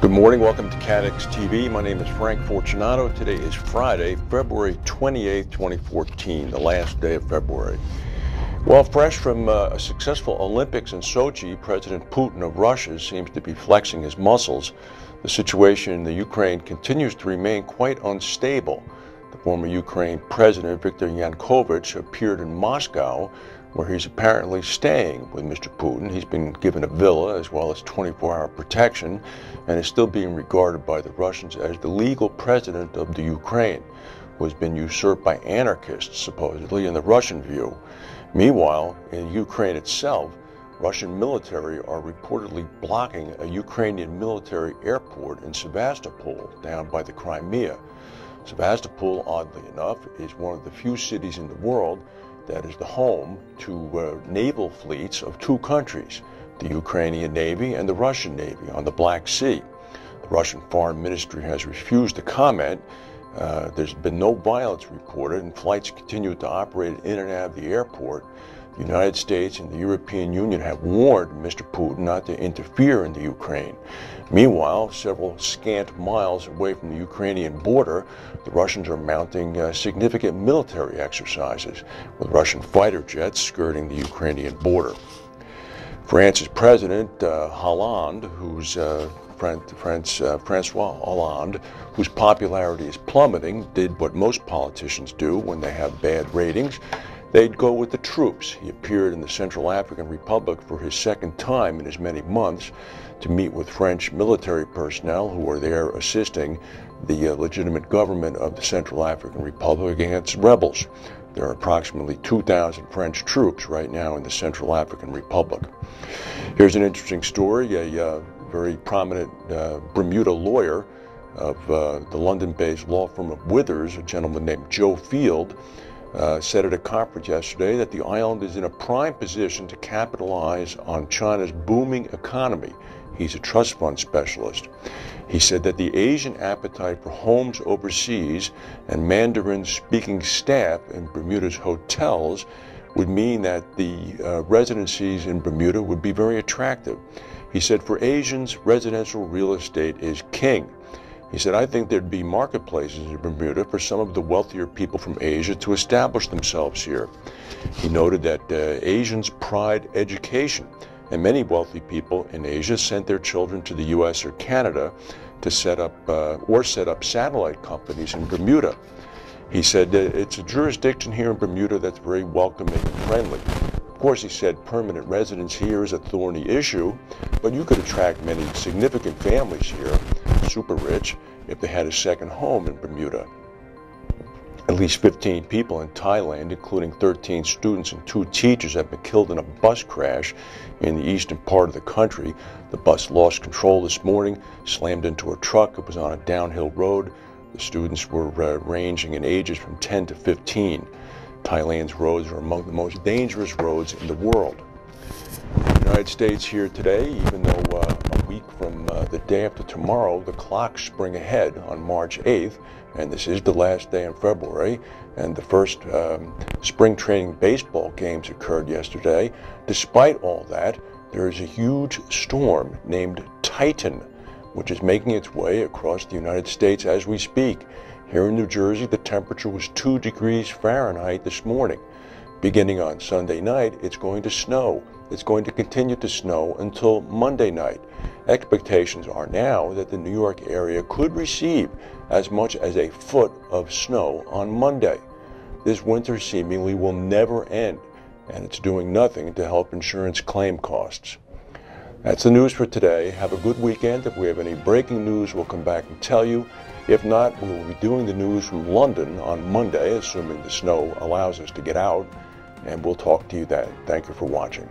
Good morning, welcome to CATEX TV. My name is Frank Fortunato. Today is Friday, February 28, 2014, the last day of February. Well, fresh from a successful Olympics in Sochi, President Putin of Russia seems to be flexing his muscles. The situation in the Ukraine continues to remain quite unstable. The former Ukraine President Viktor Yanukovych appeared in Moscow, where he's apparently staying with Mr. Putin. He's been given a villa as well as 24-hour protection and is still being regarded by the Russians as the legal president of the Ukraine, who has been usurped by anarchists, supposedly, in the Russian view. Meanwhile, in Ukraine itself, Russian military are reportedly blocking a Ukrainian military airport in Sevastopol, down by the Crimea. Sevastopol, oddly enough, is one of the few cities in the world that is the home to naval fleets of two countries, the Ukrainian Navy and the Russian Navy on the Black Sea. The Russian Foreign Ministry has refused to comment. There's been no violence reported, and flights continue to operate in and out of the airport. The United States and the European Union have warned Mr. Putin not to interfere in the Ukraine. Meanwhile, several scant miles away from the Ukrainian border, the Russians are mounting significant military exercises, with Russian fighter jets skirting the Ukrainian border. France's President Hollande, Francois Hollande, whose popularity is plummeting, did what most politicians do when they have bad ratings. They'd go with the troops. He appeared in the Central African Republic for his second time in as many months to meet with French military personnel who are there assisting the legitimate government of the Central African Republic against rebels. There are approximately 2,000 French troops right now in the Central African Republic. Here's an interesting story. A very prominent Bermuda lawyer of the London-based law firm of Withers, a gentleman named Joe Field, said at a conference yesterday that the island is in a prime position to capitalize on China's booming economy. He's a trust fund specialist. He said that the Asian appetite for homes overseas and Mandarin-speaking staff in Bermuda's hotels would mean that the residencies in Bermuda would be very attractive. He said for Asians, residential real estate is king. He said, I think there'd be marketplaces in Bermuda for some of the wealthier people from Asia to establish themselves here. He noted that Asians pride education, and many wealthy people in Asia sent their children to the U.S. or Canada to set up satellite companies in Bermuda. He said that it's a jurisdiction here in Bermuda that's very welcoming and friendly. Of course, he said permanent residence here is a thorny issue, but you could attract many significant families here, super rich, if they had a second home in Bermuda. At least 15 people in Thailand, including 13 students and 2 teachers, have been killed in a bus crash in the eastern part of the country. The bus lost control this morning, slammed into a truck. It was on a downhill road. The students were ranging in ages from 10 to 15. Thailand's roads are among the most dangerous roads in the world. The United States here today, even though a week from the day after tomorrow, the clocks spring ahead on March 8th, and this is the last day in February, and the first spring training baseball games occurred yesterday. Despite all that, there is a huge storm named Titan, which is making its way across the United States as we speak. Here in New Jersey, the temperature was 2 degrees Fahrenheit this morning. Beginning on Sunday night, it's going to snow. It's going to continue to snow until Monday night. Expectations are now that the New York area could receive as much as a foot of snow on Monday. This winter seemingly will never end, and it's doing nothing to help insurance claim costs. That's the news for today. Have a good weekend. If we have any breaking news, we'll come back and tell you. If not, we will be doing the news from London on Monday, assuming the snow allows us to get out, and we'll talk to you then. Thank you for watching.